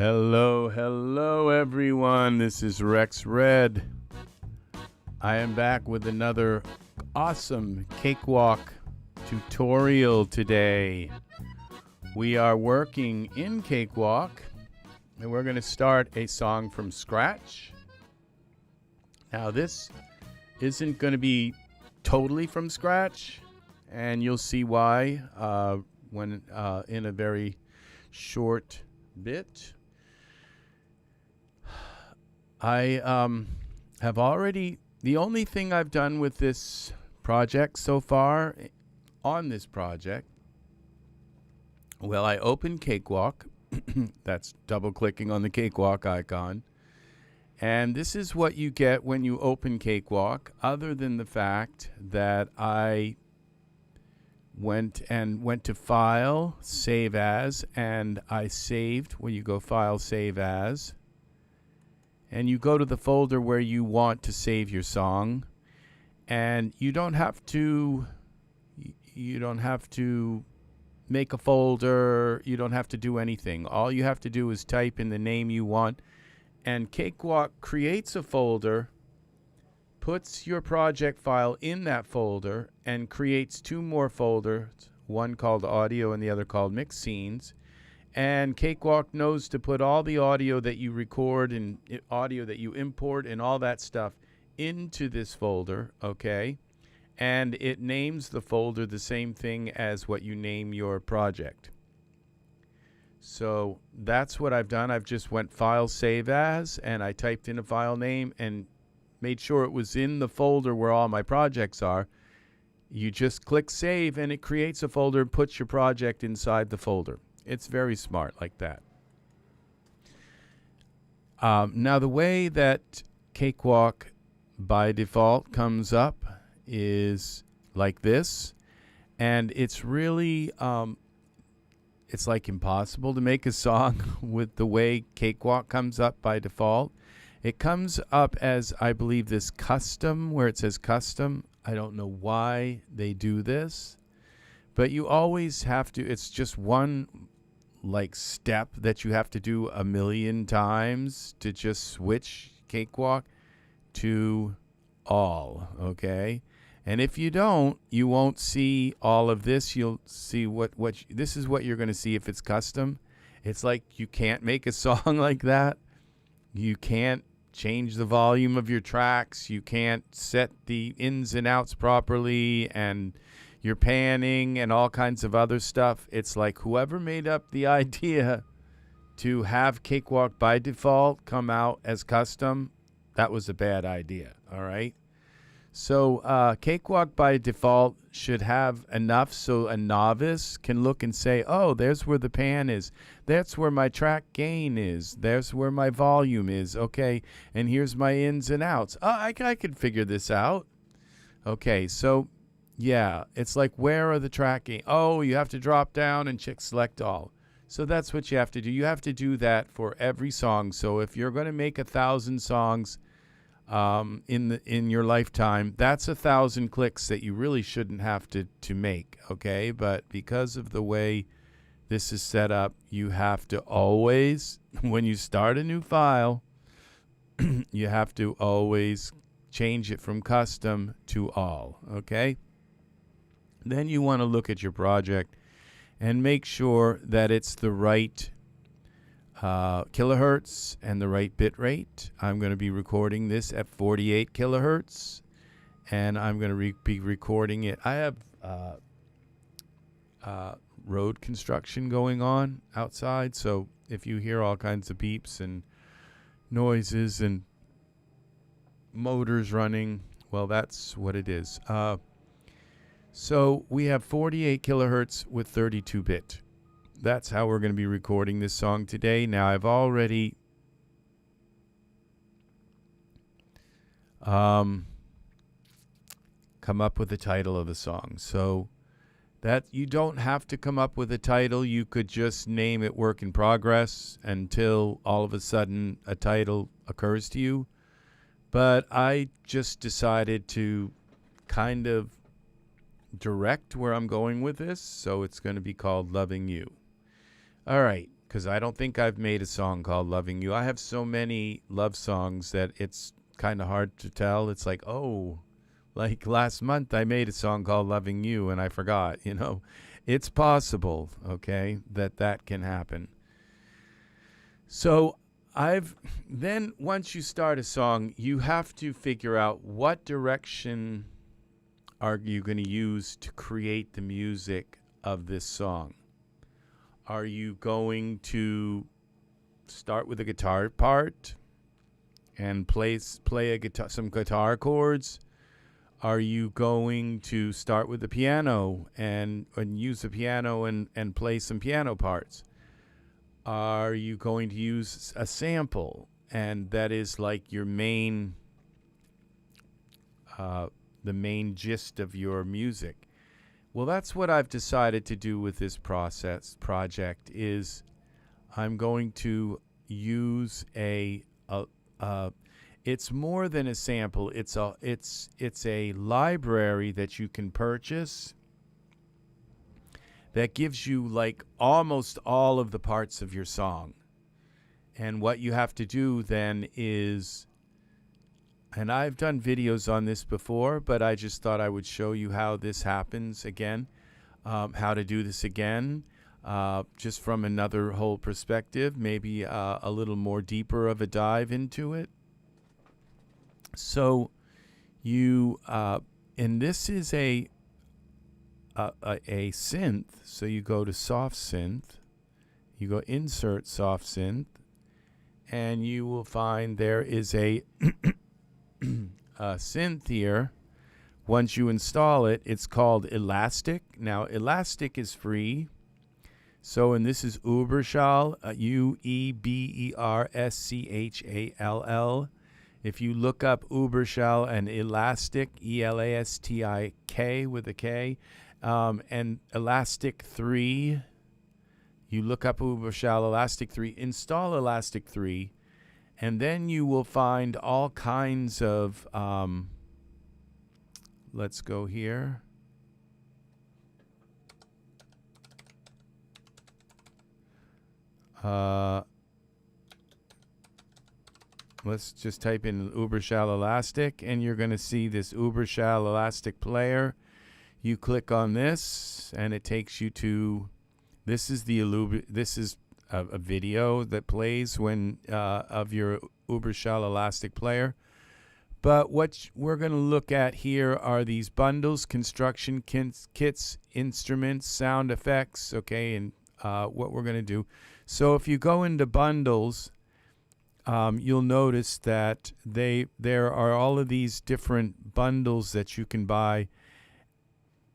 Hello everyone. This is RexRed. I am back with another awesome Cakewalk tutorial today. We are working in Cakewalk and we're going to start a song from scratch. Now this isn't going to be totally from scratch, and you'll see why when in a very short bit. I have already, the only thing I've done with this project so far, on this project, well, I opened Cakewalk. That's double clicking on the Cakewalk icon. And this is what you get when you open Cakewalk, other than the fact that I went to File, Save As, and I saved, where you go File, Save As, and you go to the folder where you want to save your song, and you don't have to make a folder, you don't have to do anything. All you have to do is type in the name you want, and Cakewalk creates a folder, puts your project file in that folder, and creates two more folders, one called audio and the other called mix scenes. And Cakewalk knows to put all the audio that you record and audio that you import and all that stuff into this folder, okay? And it names the folder the same thing as what you name your project. So that's what I've done. I've just went File, Save As, and I typed in a file name and made sure it was in the folder where all my projects are. You just click Save and it creates a folder and puts your project inside the folder. It's very smart like that. Now the way that Cakewalk by default comes up is like this, and it's really it's like impossible to make a song with the way Cakewalk comes up by default. It comes up as, I believe, this custom, where it says custom. I don't know why they do this, but you always have to, it's just one like step that you have to do a million times to just switch Cakewalk to all, okay? And if you don't, you won't see all of this. You'll see this is what you're going to see if it's custom. It's like you can't make a song like that. You can't change the volume of your tracks. You can't set the ins and outs properly, and you're panning and all kinds of other stuff. It's like whoever made up the idea to have Cakewalk by default come out as custom, that was a bad idea, all right? So Cakewalk by default should have enough so a novice can look and say, oh, there's where the pan is. That's where my track gain is. There's where my volume is. Okay, and here's my ins and outs. Oh, I could figure this out. Okay, so yeah, it's like, where are the track gain? Oh, you have to drop down and select all. So that's what you have to do. You have to do that for every song. So if you're going to make 1,000 songs in your lifetime, that's 1,000 clicks that you really shouldn't have to make, okay? But because of the way this is set up, you have to always, when you start a new file, you have to always change it from custom to all, okay? Then you want to look at your project and make sure that it's the right kilohertz and the right bit rate. I'm going to be recording this at 48 kilohertz, and I'm going to be recording it. I have road construction going on outside, so if you hear all kinds of beeps and noises and motors running, well, that's what it is. So we have 48 kilohertz with 32-bit. That's how we're going to be recording this song today. Now, I've already come up with the title of the song. So that you don't have to come up with a title. You could just name it Work in Progress until all of a sudden a title occurs to you. But I just decided to kind of direct where I'm going with this, so it's going to be called Loving You. All right, because I don't think I've made a song called Loving You. I have so many love songs that it's kind of hard to tell. It's like, oh, like last month I made a song called Loving You and I forgot, you know. It's possible, okay, that can happen. So then once you start a song, you have to figure out what direction are you going to use to create the music of this song. Are you going to start with a guitar part and play some guitar chords? Are you going to start with the piano and use the piano and play some piano parts? Are you going to use a sample, and that is like your main the main gist of your music? Well, that's what I've decided to do with this project is I'm going to use it's more than a sample. It's a library that you can purchase that gives you like almost all of the parts of your song. And what you have to do then is, and I've done videos on this before, but I just thought I would show you how this happens again, how to do this again, just from another whole perspective, maybe a little more deeper of a dive into it. So you, and this is a synth, so you go to soft synth, you go insert soft synth, and you will find there is a synth here. Once you install it, it's called Elastik. Now, Elastik is free. So, and this is Ueberschall, Ueberschall. If you look up Ueberschall and Elastik, Elastik with a K, and Elastik 3, you look up Ueberschall Elastik 3, install Elastik 3, and then you will find all kinds of, let's go here. Let's just type in Ueberschall Elastik, and you're going to see this Ueberschall Elastik player. You click on this, and it takes you to, this is a video that plays when of your Ueberschall Elastik player. But what we're going to look at here are these bundles, construction kits, instruments, sound effects, okay, and what we're going to do. So if you go into bundles, you'll notice that there are all of these different bundles that you can buy.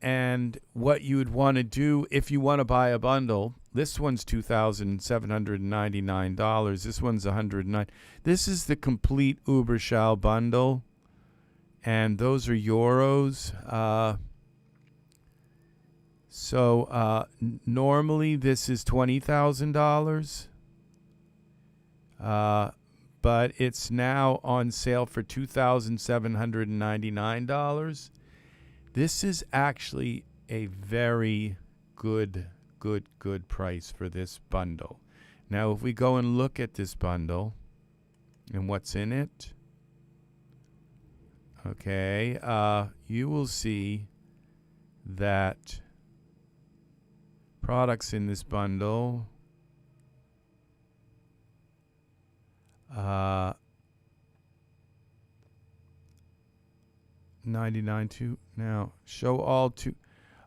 And what you would want to do if you want to buy a bundle, this one's $2,799. This one's $109. This is the complete Ueberschall bundle, and those are euros. Normally this is $20,000, but it's now on sale for $2,799. This is actually a very good price for this bundle. Now, if we go and look at this bundle and what's in it, okay, you will see that products in this bundle, $99 now. Show all to.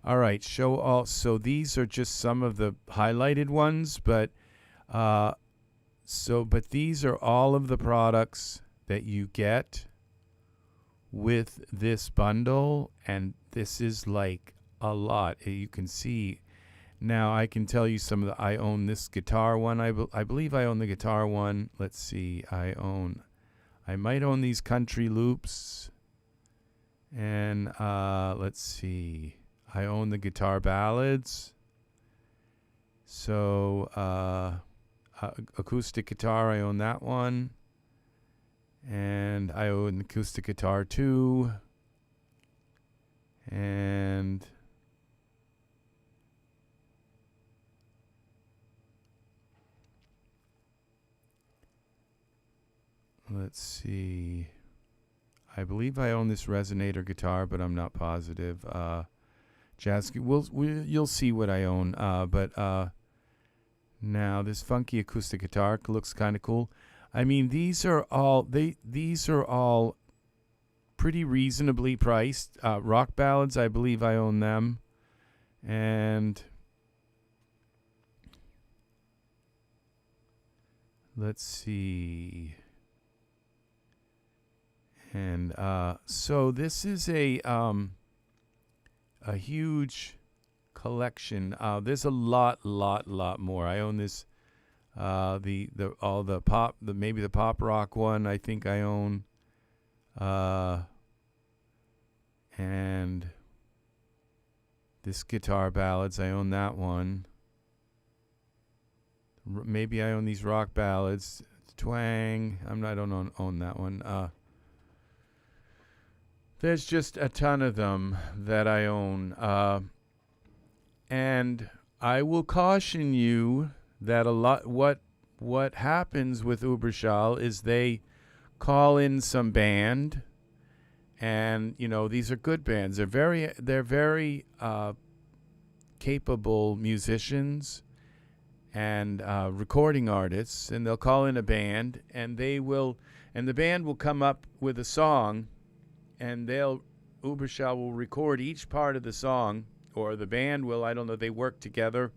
All right, show all. So these are just some of the highlighted ones, but but these are all of the products that you get with this bundle, and this is like a lot. You can see. Now I can tell you some of the. I own this guitar one. I believe I own the guitar one. Let's see. I might own these country loops. And let's see. I own the guitar ballads. So acoustic guitar, I own that one. And I own acoustic guitar too. And let's see. I believe I own this resonator guitar, but I'm not positive. Jazz, you'll see what I own. But now this funky acoustic guitar looks kind of cool. I mean, these are all pretty reasonably priced. Rock ballads, I believe I own them. And let's see. And so this is a huge collection. There's a lot more. I own this, maybe the pop rock one. I think I own, and this guitar ballads. I own that one. Maybe I own these rock ballads. Twang. I don't own that one. There's just a ton of them that I own. And I will caution you that a lot what happens with Ueberschall is they call in some band, and these are good bands. They're very capable musicians and recording artists, and they'll call in a band, and the band will come up with a song, and Ueberschall will record each part of the song, or the band will, I don't know, they work together,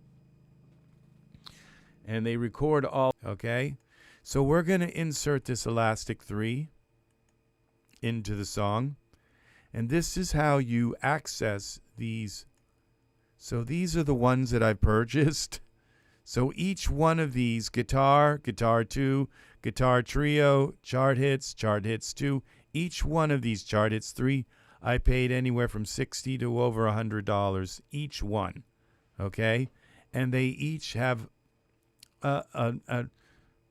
and they record all, okay? So we're going to insert this Elastic 3 into the song, and this is how you access these. So these are the ones that I purchased. So each one of these, guitar 2, guitar trio, chart hits 2, each one of these chart hits 3, I paid anywhere from $60 to over $100 each one, okay? And they each have a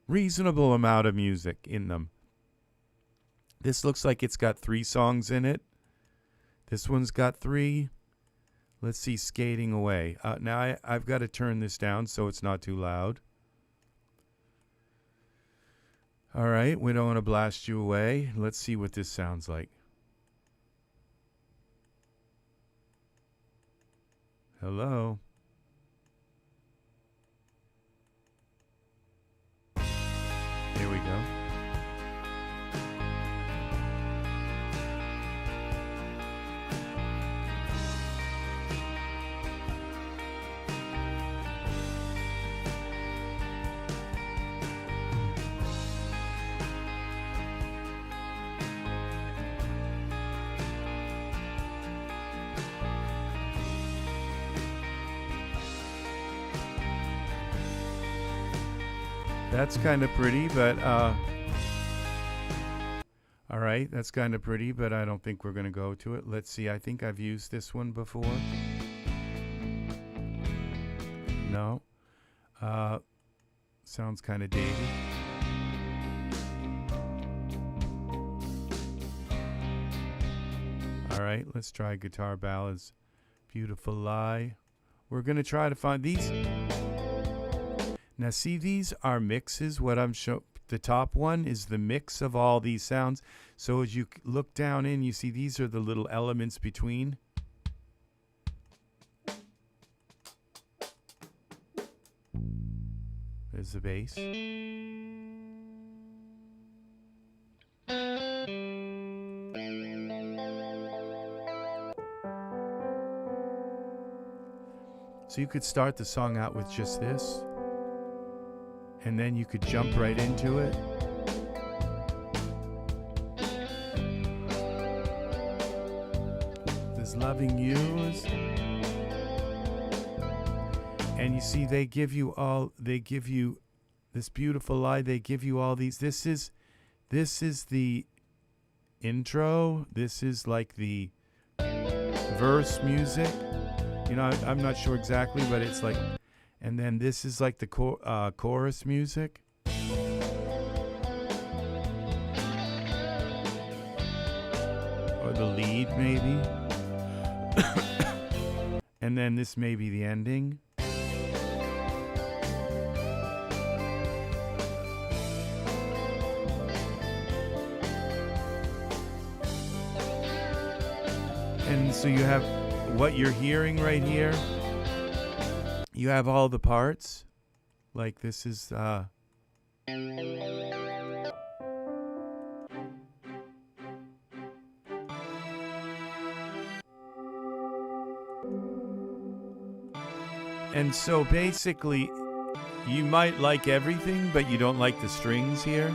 reasonable amount of music in them. This looks like it's got 3 songs in it. This one's got 3. Let's see, Skating Away. Now I've got to turn this down so it's not too loud. All right, we don't want to blast you away. Let's see what this sounds like. Hello. Here we go. That's kind of pretty, but all right, that's kind of pretty, but I don't think we're going to go to it. Let's see. I think I've used this one before. No. Sounds kind of dated. All right, let's try Guitar Ballads. Beautiful Lie. We're going to try to find these. Now, see, these are mixes. What I'm showing, the top one is the mix of all these sounds. So as you look down in, you see these are the little elements between. There's the bass. So you could start the song out with just this. And then you could jump right into it. This Loving You is, and you see they give you this Beautiful Lie, they give you all these. This is the intro. This is like the verse music. I'm not sure exactly, but it's like. And then this is like the chorus music. Or the lead, maybe. And then this may be the ending. And so you have what you're hearing right here. You have all the parts. Like this is and so basically you might like everything, but you don't like the strings here.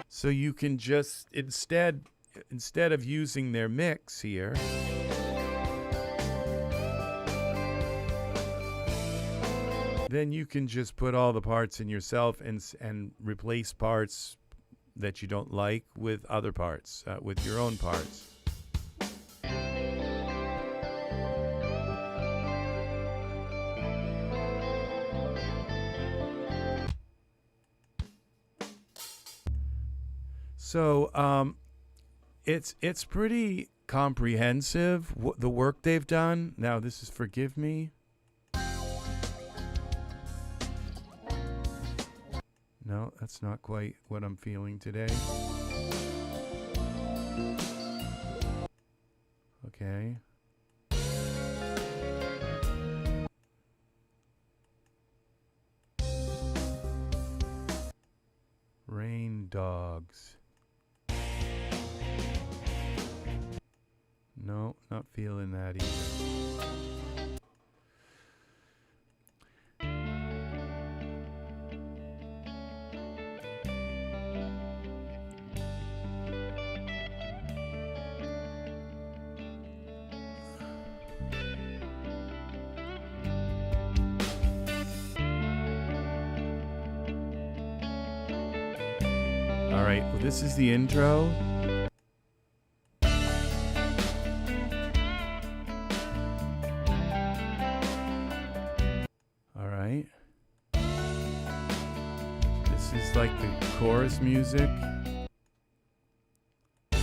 So you can just instead of using their mix here, then you can just put all the parts in yourself and replace parts that you don't like with other parts, with your own parts. So it's pretty comprehensive, the work they've done. Now this is Forgive Me. No, that's not quite what I'm feeling today. Okay. Rain Dogs. No, not feeling that either. All right, well, this is the intro. This is like the chorus music. I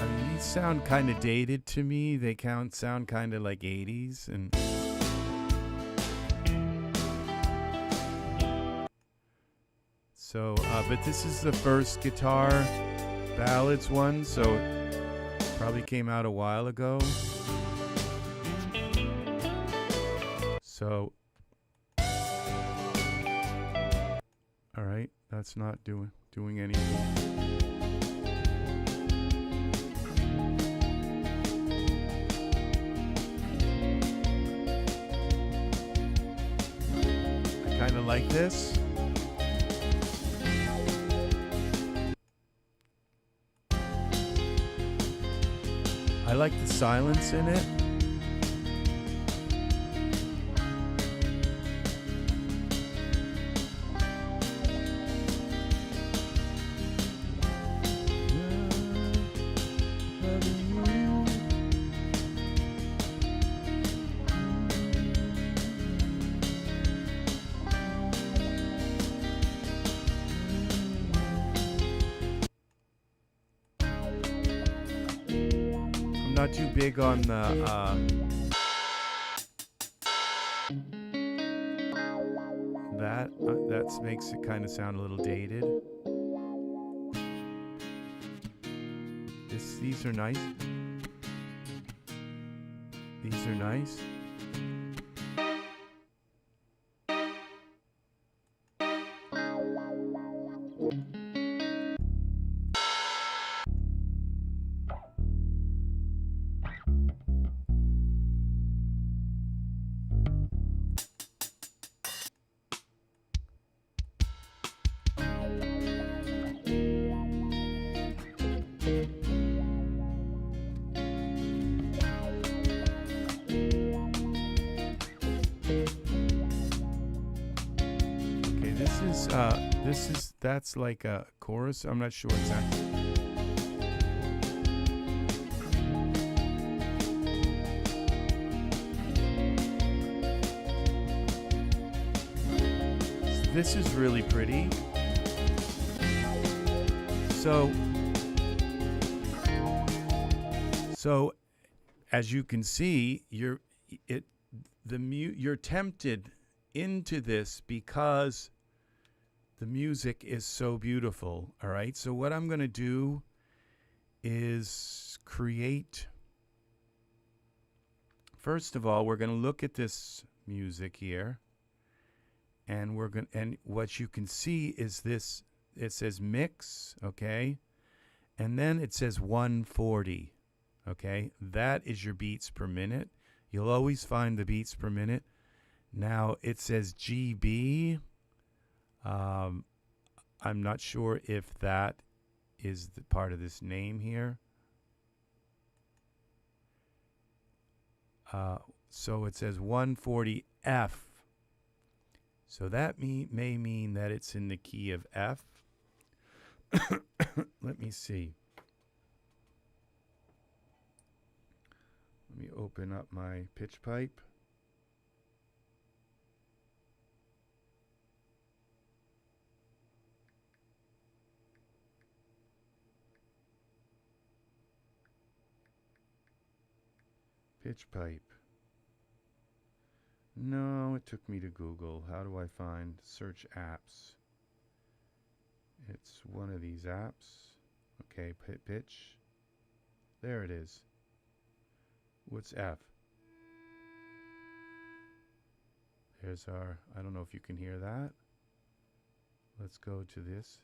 mean, these sound kind of dated to me. They sound kind of like 80s and so but this is the first guitar ballads one, so it probably came out a while ago. So, all right, that's not doing anything. I kind of like this. I like the silence in it. Not too big on the that makes it kind of sound a little dated. These are nice. These are nice. That's like a chorus. I'm not sure exactly. This is really pretty. So as you can see, you're tempted into this because the music is so beautiful. All right, so what I'm going to do is create. First of all, we're going to look at this music here, and what you can see is this. It says mix, okay, and then it says 140, okay. That is your beats per minute. You'll always find the beats per minute. Now it says GB. I'm not sure if that is the part of this name here. So it says 140F. So that may mean that it's in the key of F. Let me see. Let me open up my pitch pipe. Pitch pipe. No, it took me to Google. How do I find search apps? It's one of these apps. Okay, pitch. There it is. What's F? There's our, I don't know if you can hear that. Let's go to this.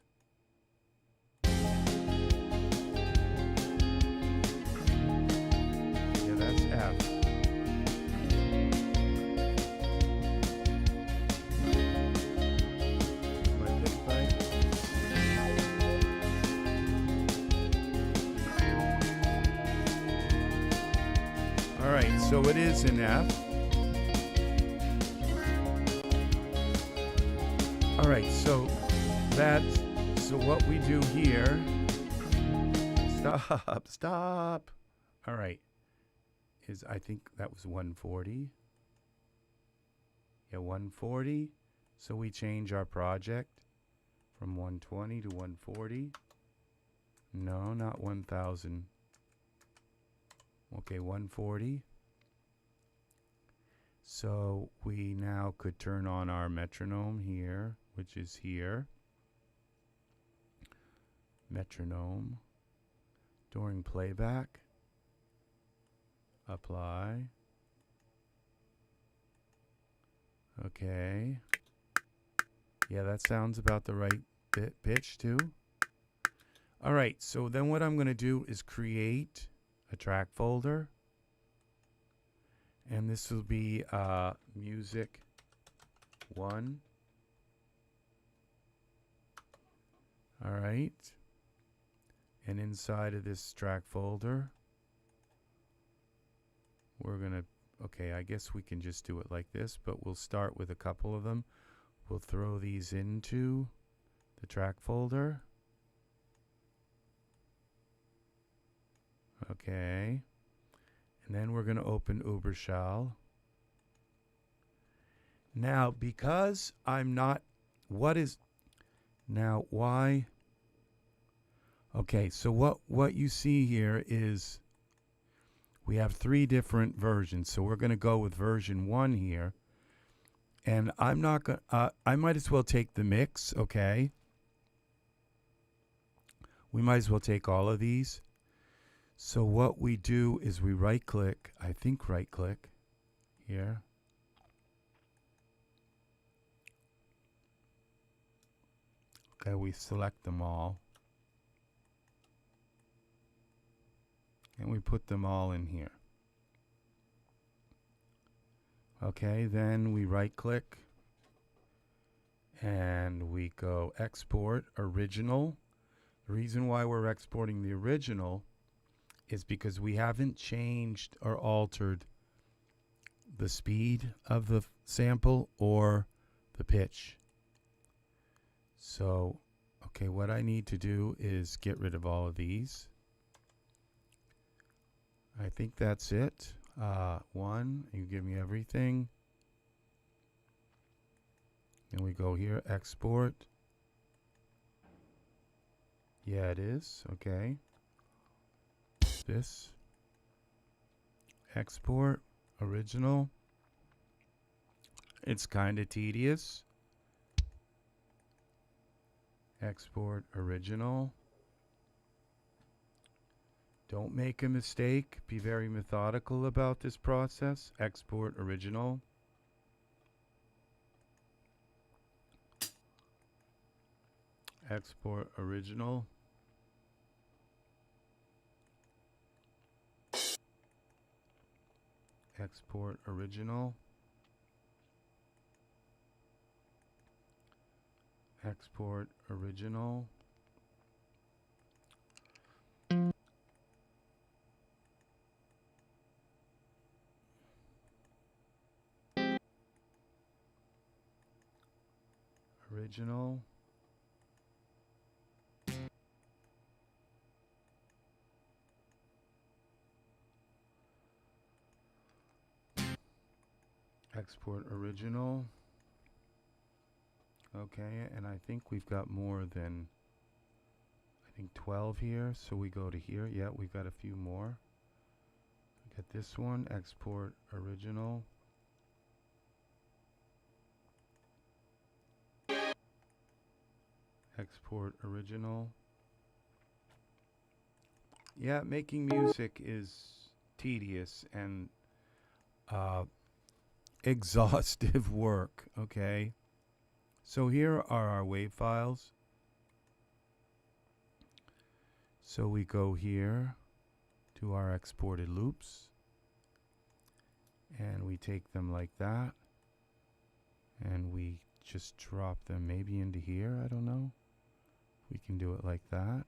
Yeah, that's F. All right, so it is in F. All right, so what we do here, stop. All right, is I think that was 140. Yeah, 140. So we change our project from 120 to 140. No, not 1000. Okay, 140. So we now could turn on our metronome here, which is here. Metronome. During playback. Apply. Okay. Yeah, that sounds about the right pitch too. All right, so then what I'm going to do is create a track folder, and this will be music 1. All right, and inside of this track folder we're gonna, okay, I guess we can just do it like this, but we'll start with a couple of them. We'll throw these into the track folder. Okay, and then we're going to open Ueberschall. Now, because I'm not, why? Okay, so what you see here is we have 3 different versions. So we're going to go with version 1 here, and I'm not going. I might as well take the mix. Okay, we might as well take all of these. So what we do is we right click, I think right click here. Okay, we select them all. And we put them all in here. Okay, then we right click and we go export original. The reason why we're exporting the original is because we haven't changed or altered the speed of the sample or the pitch. So, okay, what I need to do is get rid of all of these. I think that's it. 1, you give me everything. And we go here, export. Yeah, it is. Okay. This. Export. Original. It's kind of tedious. Export original. Don't make a mistake. Be very methodical about this process. Export original. Export original. Export original. Export original. Original. Export original. Okay, and I think we've got more than, I think 12 here. So we go to here. Yeah, we've got a few more. Get this one. Export original. Export original. Yeah, making music is tedious and exhaustive work, okay? So here are our wave files. So we go here to our exported loops and we take them like that and we just drop them maybe into here. I don't know. We can do it like that.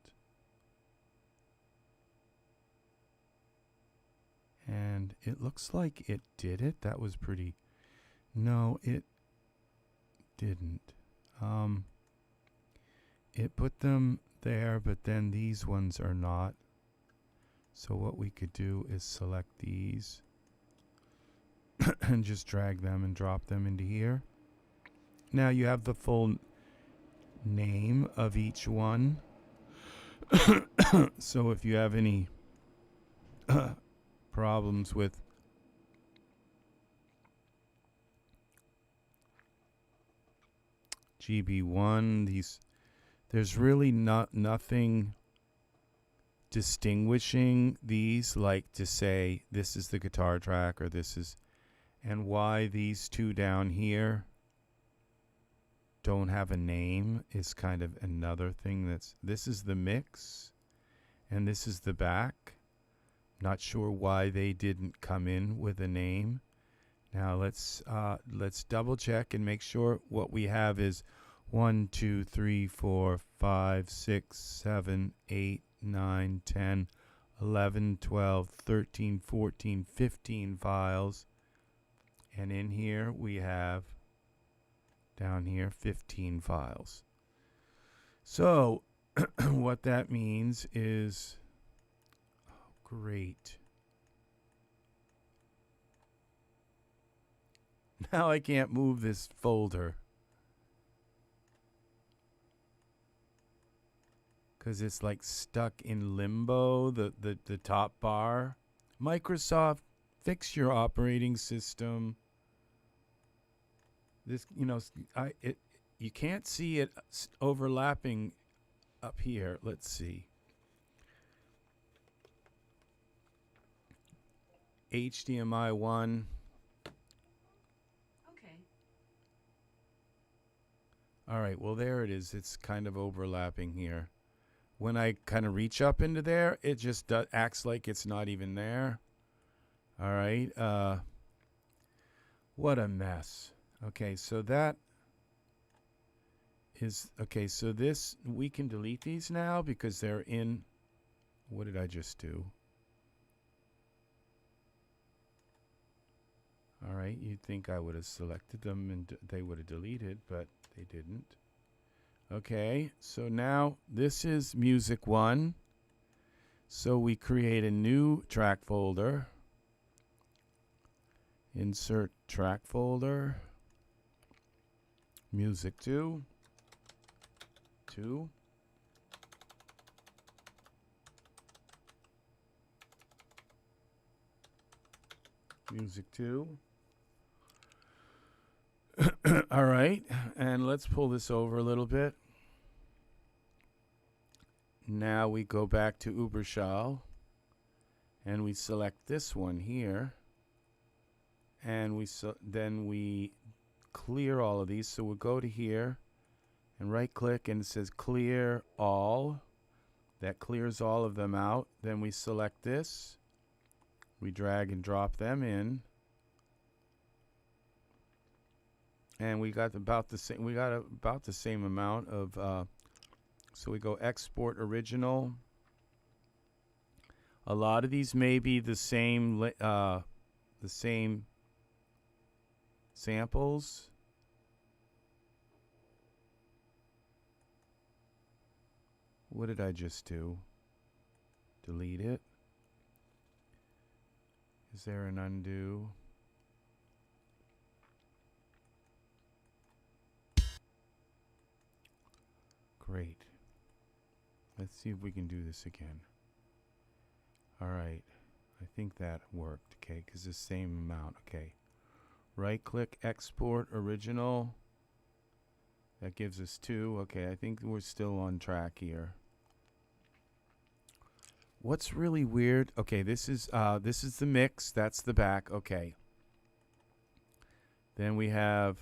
And it looks like it did it. That was pretty... No, it didn't. It put them there, but then these ones are not. So what we could do is select these and just drag them and drop them into here. Now you have the full name of each one. So if you have any problems with GB1, there's really nothing distinguishing these, like to say this is the guitar track or this is, and why these two down here don't have a name is kind of another thing. This is the mix and this is the back. Not sure why they didn't come in with a name. Now let's double check and make sure what we have is 1, 2, 3, 4, 5, 6, 7, 8, 9, 10, 11, 12, 13, 14, 15 files. And in here we have, down here, 15 files. So what that means is, oh, great. Now I can't move this folder because it's like stuck in limbo, the top bar. Microsoft, fix your operating system. This, you know, you can't see it overlapping up here. Let's see. HDMI 1. All right, well, there it is. It's kind of overlapping here. When I kind of reach up into there, it just acts like it's not even there. All right. What a mess. Okay, so that is... Okay, so this... We can delete these now because they're in... What did I just do? All right, you'd think I would have selected them and they would have deleted, but... They didn't. Okay, so now this is music 1. So we create a new track folder. Insert track folder. Music 2. 2. Music 2. All right, and let's pull this over a little bit. Now we go back to Ueberschall and we select this one here, and then we clear all of these. So we'll go to here and right click, and it says clear all. That clears all of them out. Then we select this, we drag and drop them in, and we got about the same. We got about the same amount of. So we go export original. A lot of these may be the same samples. What did I just do? Delete it. Is there an undo? Great. Let's see if we can do this again. All right. I think that worked. Okay, because the same amount. Okay. Right click, export original. That gives us 2. Okay, I think we're still on track here. What's really weird? Okay, this is the mix. That's the back. Okay. Then we have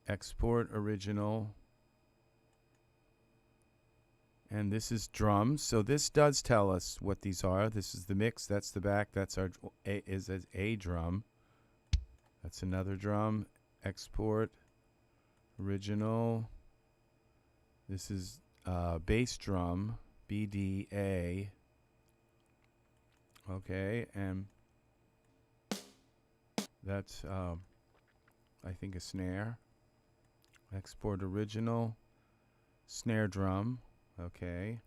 export original. And this is drums. So this does tell us what these are. This is the mix. That's the back. That's our a drum. That's another drum. Export original. This is bass drum. BDA. Okay, and that's I think a snare. Export original. Snare drum. Okay.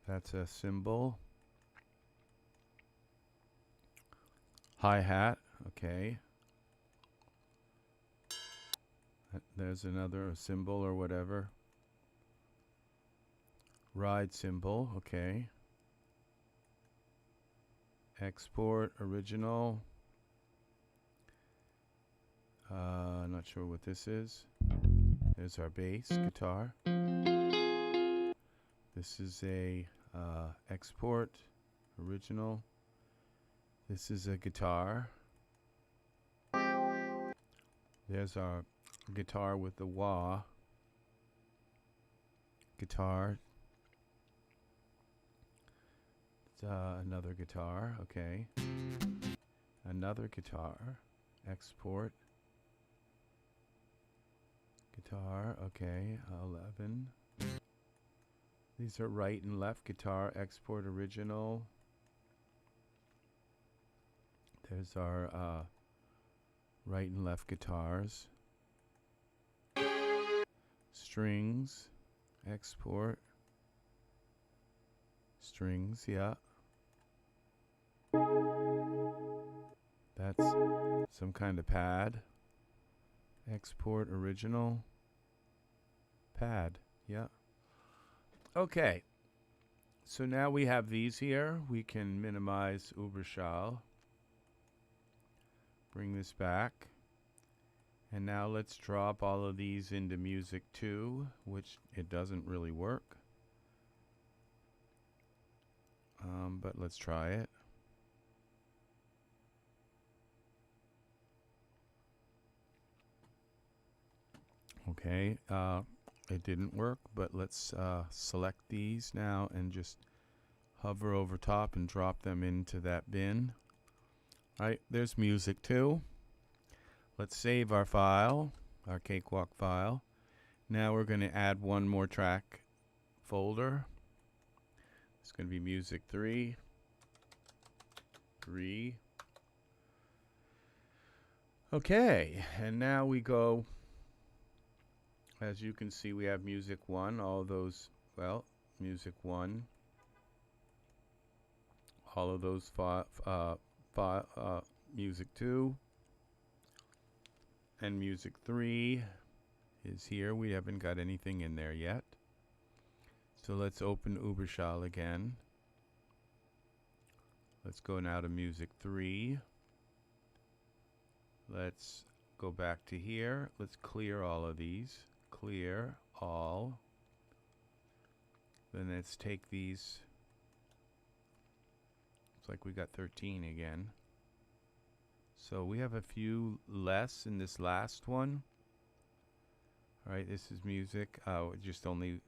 That's a cymbal. Hi-hat. Okay. There's another cymbal or whatever. Ride cymbal. Okay. Export original. Not sure what this is. There's our bass guitar. This is a export original. This is a guitar. There's our guitar with the wah. Guitar. Another guitar. Okay. Another guitar. Export. Guitar. Okay. 11. These are right and left guitar. Export original. There's our right and left guitars. Strings. Export. Strings, yeah. That's some kind of pad. Export original. Pad, yeah. Okay. So now we have these here. We can minimize Ueberschall. Bring this back. And now let's drop all of these into Music 2, which it doesn't really work. But let's try it. Okay, it didn't work, but let's select these now and just hover over top and drop them into that bin. All right, there's Music 2. Let's save our file, our Cakewalk file. Now we're going to add one more track folder. It's going to be Music 3. Okay, and now we go. As you can see, we have Music 1, all those, well, Music 1, all of those Music 2, and Music 3 is here. We haven't got anything in there yet. So let's open Ueberschall again. Let's go now to Music 3. Let's go back to here. Let's clear all of these. Clear all. then let's take these. It's like we got 13 again. So we have a few less in this last one. All right, this is music. Just only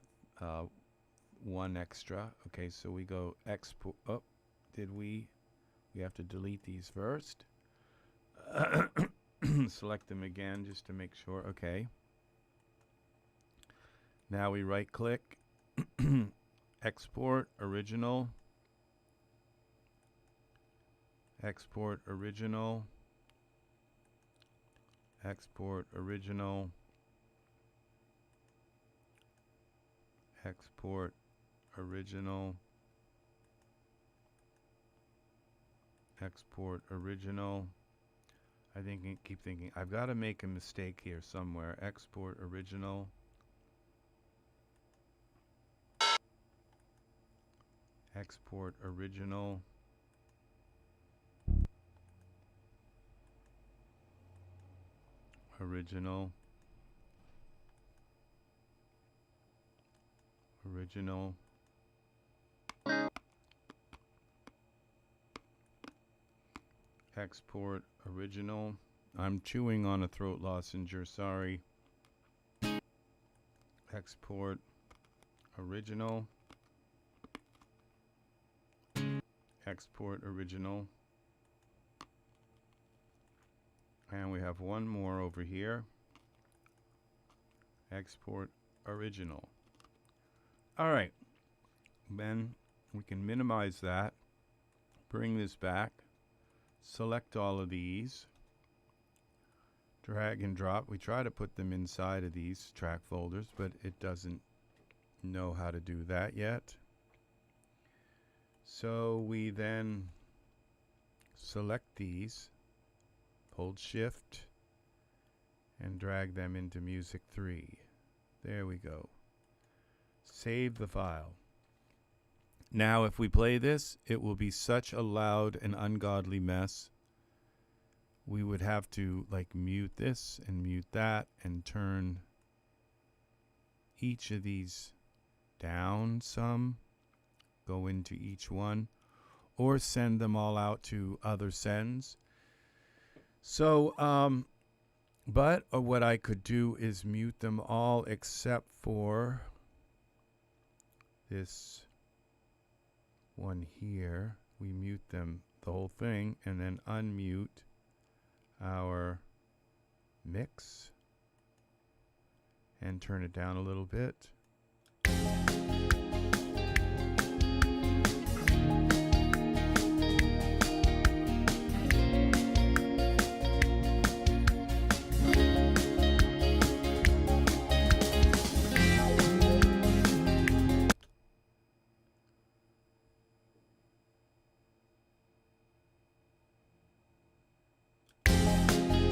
one extra. Okay, so we go export. Oh, did we? We have to delete these first. Select them again just to make sure. Okay. Now we right click, export original, export original, export original, export original, export original. Keep thinking, I've got to make a mistake here somewhere. Export original. Export original. Original. Original. Export original. I'm chewing on a throat lozenge, sorry. Export original. Export original. And we have one more over here. Export original. All right. Then we can minimize that. Bring this back. Select all of these. Drag and drop. We try to put them inside of these track folders, but it doesn't know how to do that yet. So we then select these, hold shift, and drag them into music 3. There we go. Save the file. Now if we play this, it will be such a loud and ungodly mess. We would have to like mute this and mute that and turn each of these down some, go into each one, or send them all out to other sends. So, but what I could do is mute them all except for this one here. We mute them, the whole thing, and then unmute our mix and turn it down a little bit.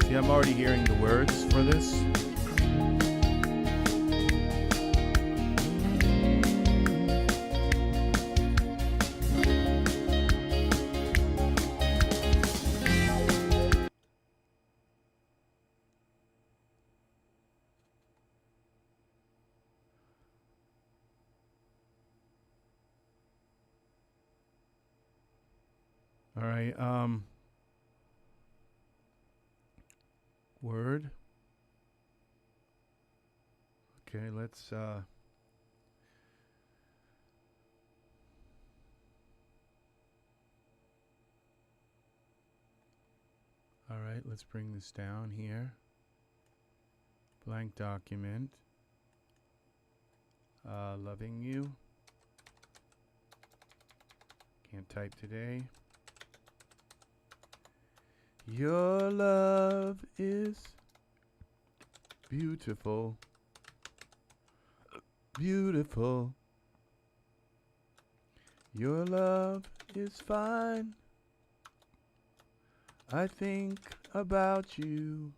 See, I'm already hearing the words for this. All right, word. Okay, let's all right, let's bring this down here. Blank document. Loving you. Can't type today. Your love is beautiful. Beautiful. Your love is fine. I think about you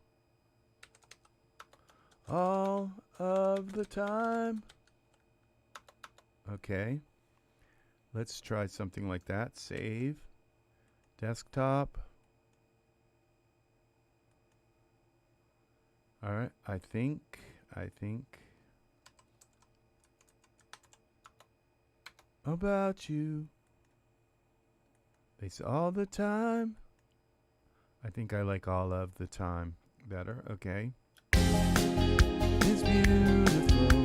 all of the time. Okay. Let's try something like that. Save. Desktop. All right. I think. about you. They say all the time. I think I like all of the time better. Okay. It's beautiful.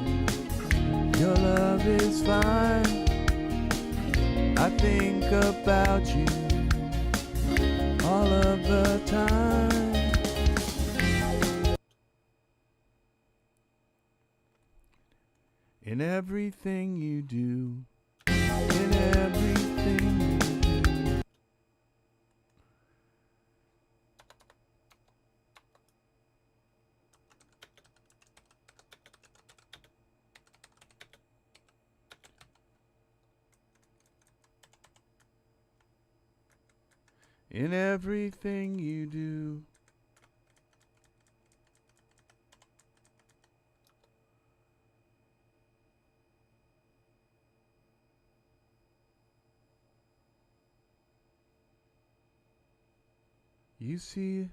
Your love is fine. I think about you all of the time. In everything you do. In everything you do. In everything you do. You see,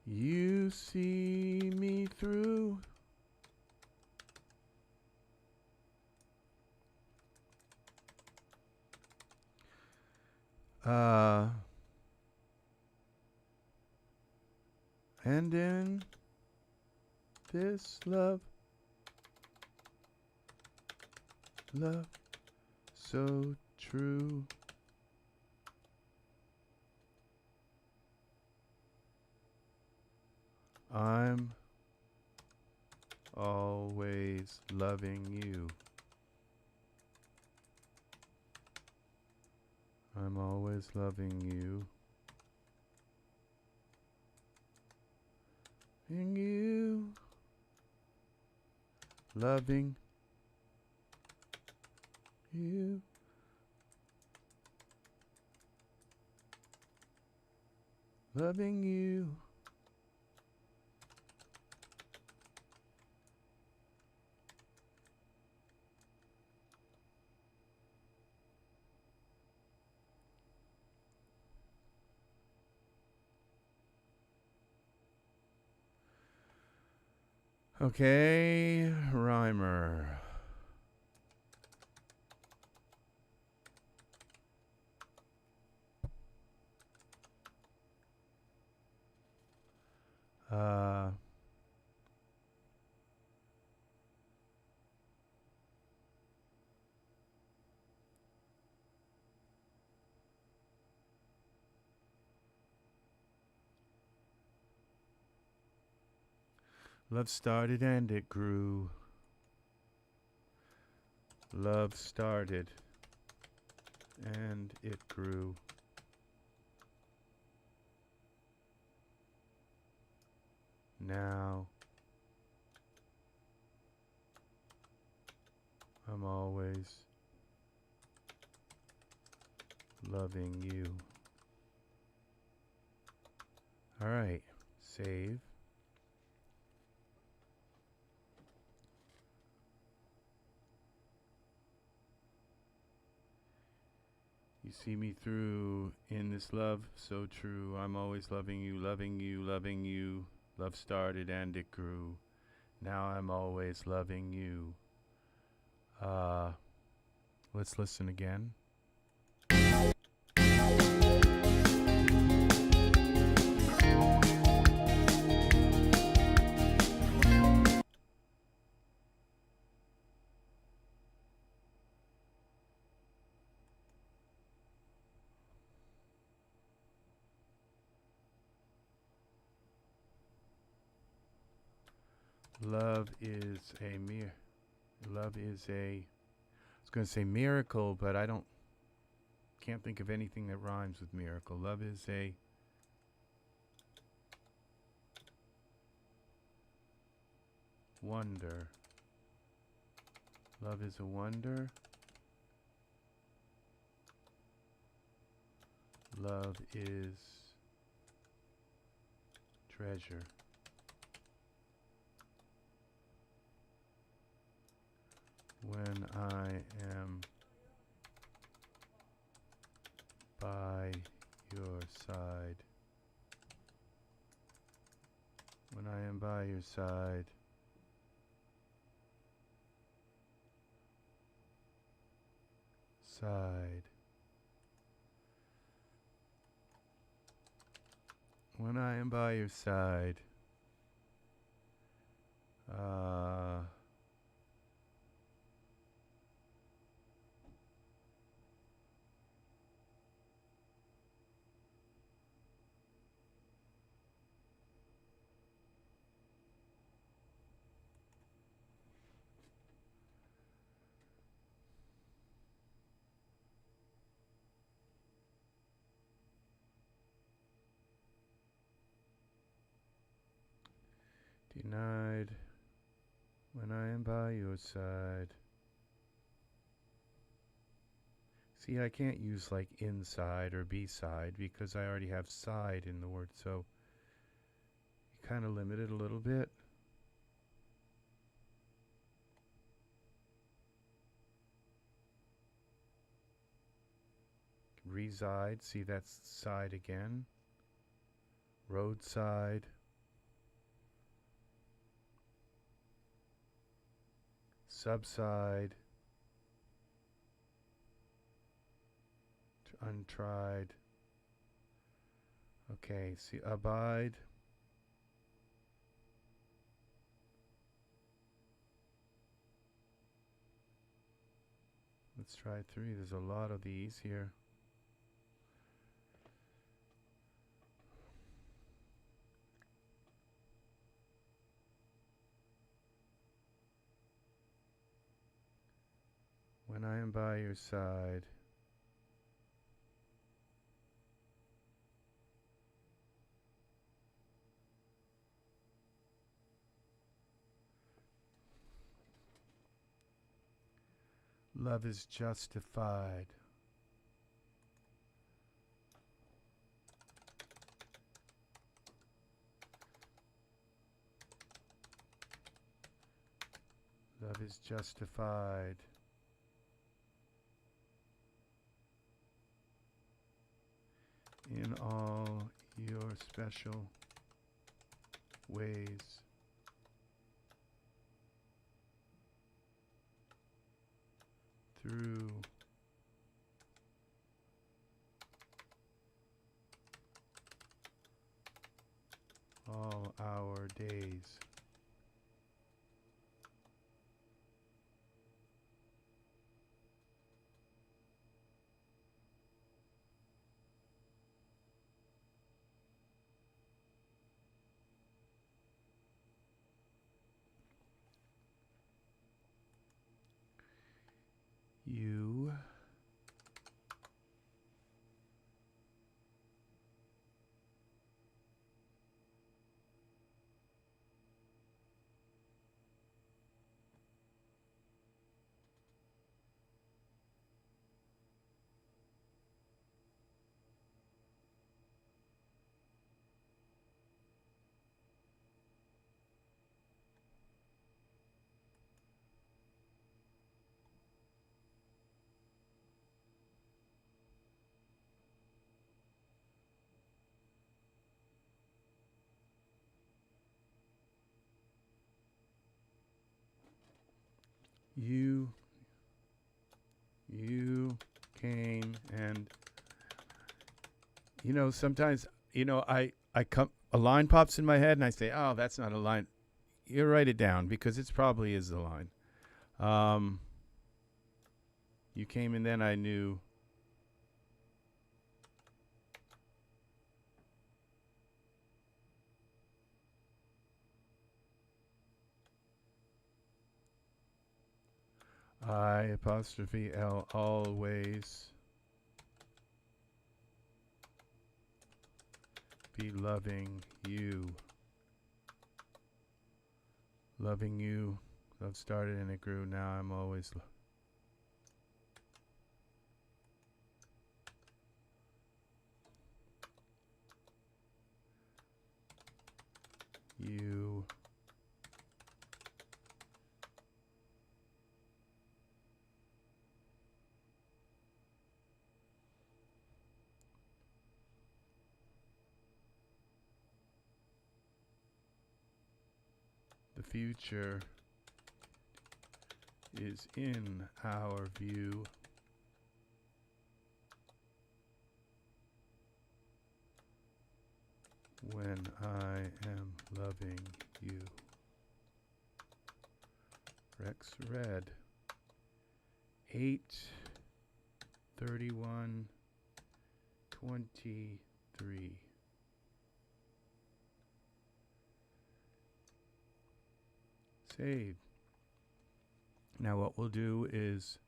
you see me through. And in this love so true. I'm always loving you. I'm always loving you. And you. Loving you. Loving you. Okay, rhymer. Love started and it grew. Love started and it grew. Now I'm always loving you. All right, save. You see me through in this love so true. I'm always loving you, loving you, loving you. Love started and it grew. Now I'm always loving you. Let's listen again. Love is a love is a, I was going to say miracle, but can't think of anything that rhymes with miracle. Love is a wonder. Love is a wonder. Love is treasure. When I am by your side. When I am by your side. Side. When I am by your side. Denied when I am by your side. See, I can't use like inside or beside because I already have side in the word, so you kind of limit it a little bit. Reside, see that's side again. Roadside. Subside. Untried. Okay, see, abide. Let's try 3. There's a lot of these here. When I am by your side. Love is justified. Love is justified. In all your special ways. Through all our days. You came, and sometimes I come, a line pops in my head and I say, oh, that's not a line. You write it down because it probably is the line. You came, and then I knew. I apostrophe L always be loving you. Loving you. Love started and it grew. Now I'm always you. The future is in our view. When I am loving you. RexRed 8/31/23. Save. Now what we'll do is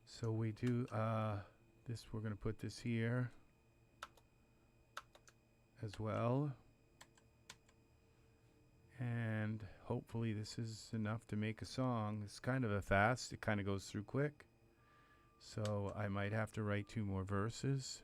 so we do this, we're going to put this here as well, and hopefully this is enough to make a song. It's kind of a fast, it kind of goes through quick, so I might have to write 2 more verses.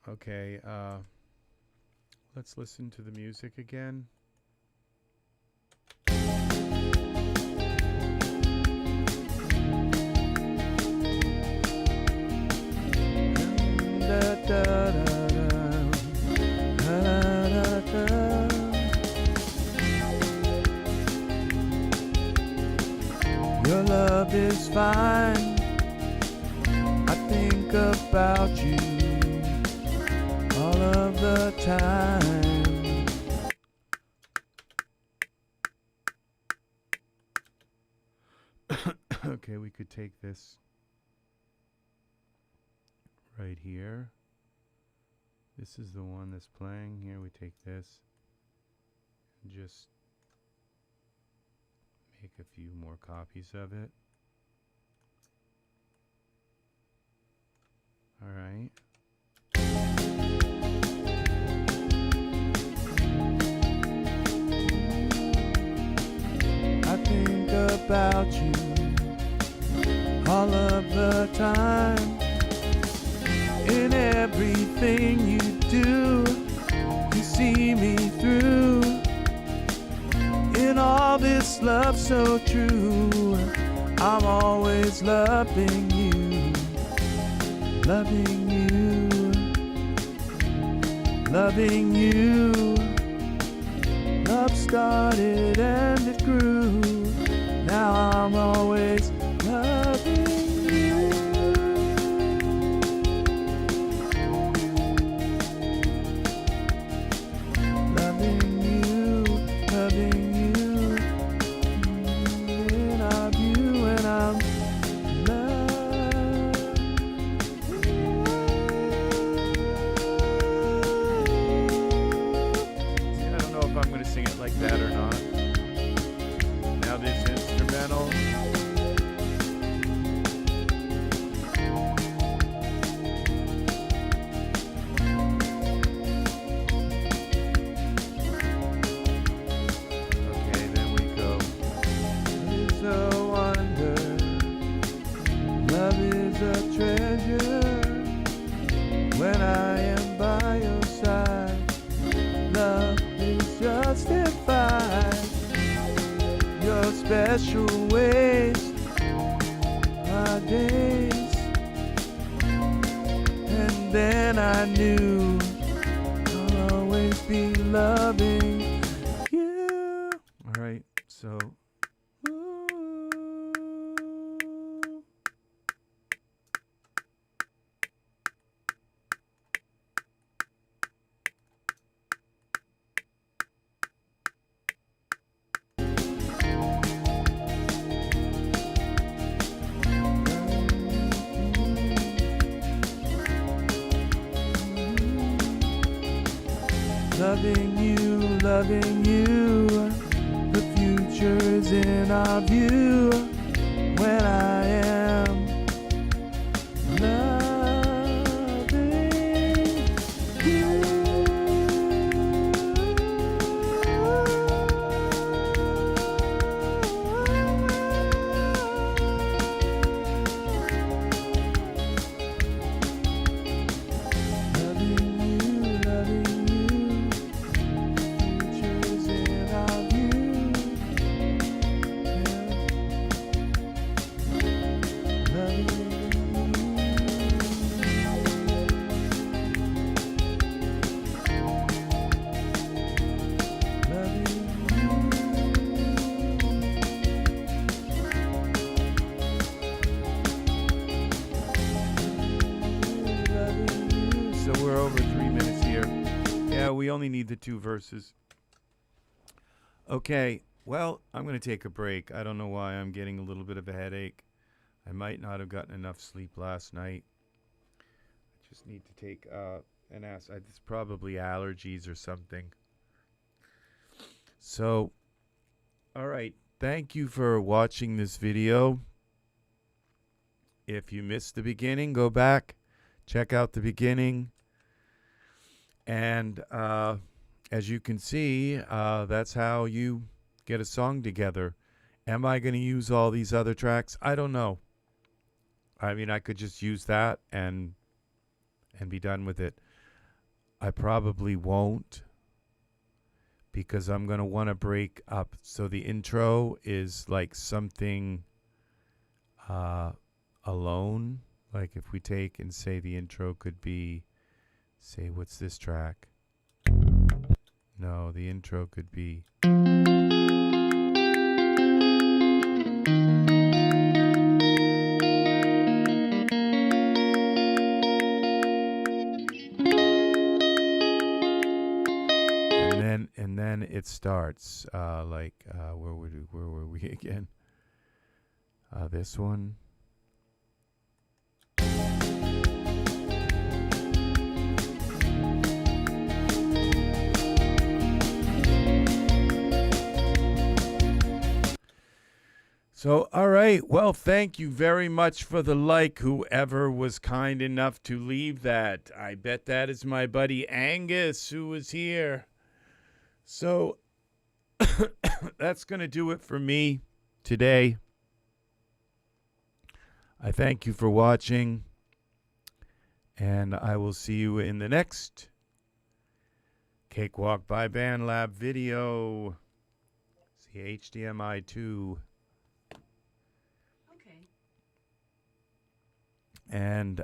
Okay, let's listen to the music again. Your love is fine. I think about you all of the time. Okay, we could take this right here. This is the one that's playing. Here we take this and just make a few more copies of it. All right. I think about you all of the time. In everything you do, you see me through. In all this love so true, I'm always loving you, loving you, loving you. Love started and it grew. Now I'm always loving you. Loving you, loving you. In our view, and I'm loving you. See, I don't know if I'm going to sing it like that or not. Now this instrumental. Okay, then we go. Love is a wonder. Love is a treasure. When I am by your side, love is justified. Your special ways, my days, and then I knew I'll always be loving you. All right, so. Loving you, loving you. choosing of you when I am loving you. So we're over 3 minutes here. Yeah, we only need the 2 verses. Okay, well, I'm going to take a break. I don't know why I'm getting a little bit of a headache. I might not have gotten enough sleep last night. I just need to take an ass. It's probably allergies or something. So, all right. Thank you for watching this video. If you missed the beginning, go back, check out the beginning. And as you can see, that's how you get a song together. Am I going to use all these other tracks? I don't know. I mean, I could just use that and be done with it. I probably won't, because I'm going to want to break up. So the intro is like something alone. Like if we take and say the intro could be, say, what's this track? No, the intro could be. And then it starts like where were we again? This one. So, all right. Well, thank you very much for the like, whoever was kind enough to leave that. I bet that is my buddy Angus who was here. So, that's going to do it for me today. I thank you for watching, and I will see you in the next Cakewalk by BandLab video. See HDMI 2. And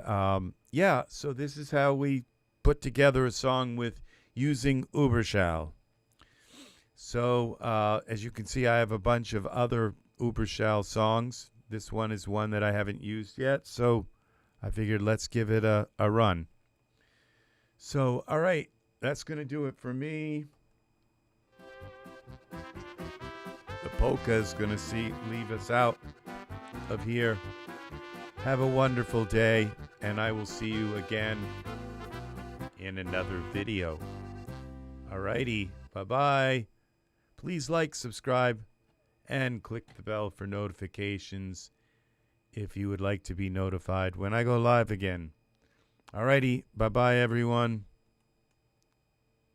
yeah, so this is how we put together a song with using Ueberschall. So as you can see, I have a bunch of other Ueberschall songs. This one is one that I haven't used yet, so I figured let's give it a run. So, all right, that's going to do it for me. The polka is going to leave us out of here. Have a wonderful day, and I will see you again in another video. Alrighty, bye-bye. Please like, subscribe, and click the bell for notifications if you would like to be notified when I go live again. Alrighty, bye-bye, everyone.